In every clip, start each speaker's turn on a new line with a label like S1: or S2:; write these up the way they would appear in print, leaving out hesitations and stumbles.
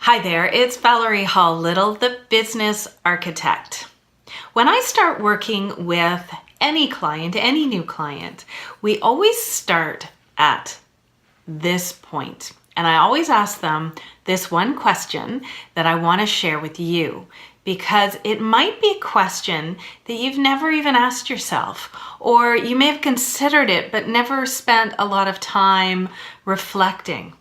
S1: Hi there, it's Valeri Hall-Little, the business architect. When I start working with any client, any new client, we always start at this point. And I always ask them this one question that I want to share with you, because it might be a question that you've never even asked yourself, or you may have considered it but never spent a lot of time reflecting.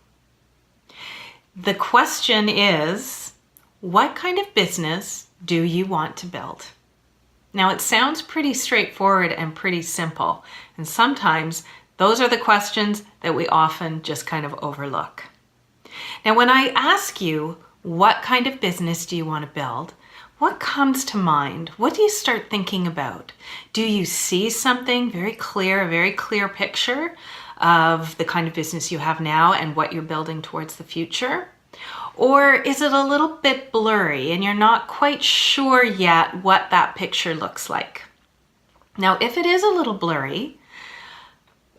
S1: The question is, what kind of business do you want to build? Now, it sounds pretty straightforward and pretty simple, and sometimes those are the questions that we often just kind of overlook. Now, when I ask you, what kind of business do you want to build? What comes to mind? What do you start thinking about? Do you see something very clear, a very clear picture of the kind of business you have now and what you're building towards the future? Or is it a little bit blurry and you're not quite sure yet what that picture looks like? Now, if it is a little blurry,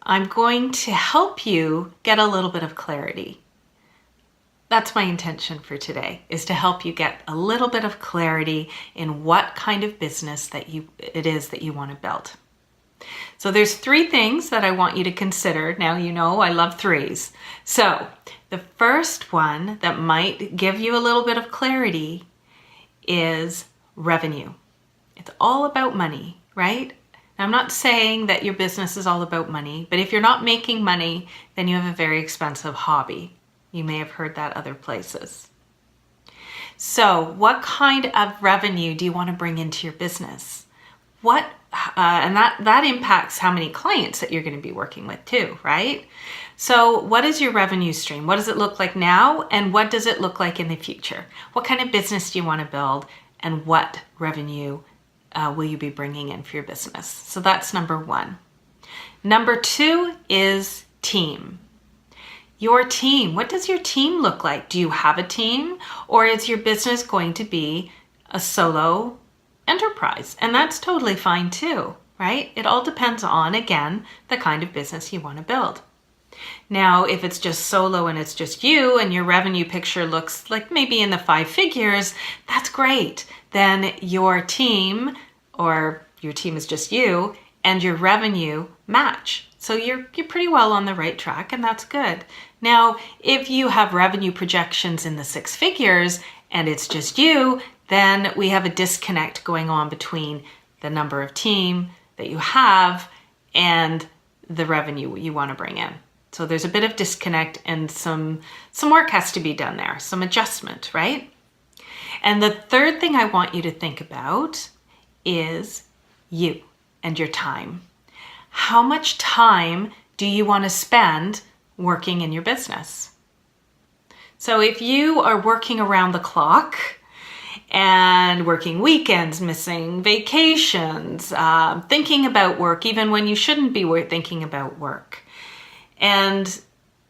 S1: I'm going to help you get a little bit of clarity. That's my intention for today, is to help you get a little bit of clarity in what kind of business it is that you want to build. So there's three things that I want you to consider. Now, you know I love threes. So the first one that might give you a little bit of clarity is revenue. It's all about money, right? Now, I'm not saying that your business is all about money, but if you're not making money, then you have a very expensive hobby. You may have heard that other places. So what kind of revenue do you want to bring into your business? And that impacts how many clients that you're going to be working with too, right? So what is your revenue stream? What does it look like now? And what does it look like in the future? What kind of business do you want to build? And what revenue will you be bringing in for your business? So that's number one. Number two is team. Your team. What does your team look like? Do you have a team, or is your business going to be a solo enterprise? And that's totally fine too, right? It all depends on, again, the kind of business you want to build. Now, if it's just solo and it's just you and your revenue picture looks like maybe in the 5 figures, that's great. Then your team, or your team is just you, and your revenue match. So you're pretty well on the right track, and that's good. Now, if you have revenue projections in the 6 figures and it's just you, then we have a disconnect going on between the number of team that you have and the revenue you want to bring in. So there's a bit of disconnect, and some work has to be done there, some adjustment, right? And the third thing I want you to think about is you and your time. How much time do you want to spend working in your business? So if you are working around the clock and working weekends, missing vacations, thinking about work even when you shouldn't be thinking about work, and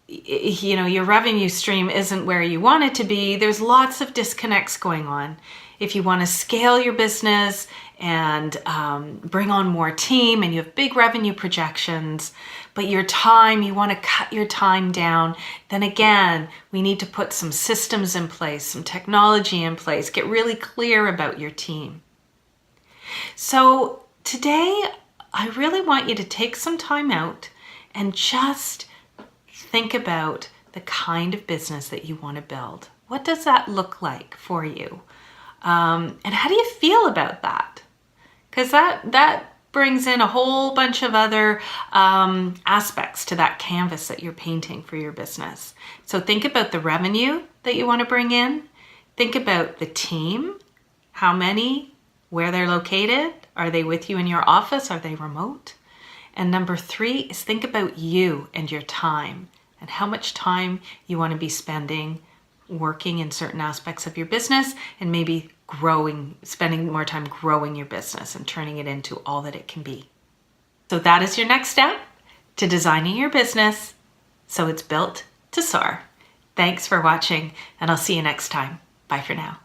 S1: your revenue stream isn't where you want it to be, there's lots of disconnects going on. If you want to scale your business and bring on more team, and you have big revenue projections, but your time, you want to cut your time down, then again, we need to put some systems in place, some technology in place, get really clear about your team. So today, I really want you to take some time out and just think about the kind of business that you want to build. What does that look like for you? And how do you feel about that? Because that brings in a whole bunch of other aspects to that canvas that you're painting for your business. So think about the revenue that you want to bring in. Think about the team. How many? Where they're located? Are they with you in your office? Are they remote? And number 3 is think about you and your time, and how much time you want to be spending working in certain aspects of your business, and maybe spending more time growing your business and turning it into all that it can be. So that is your next step to designing your business so it's built to soar. Thanks for watching, and I'll see you next time. Bye for now.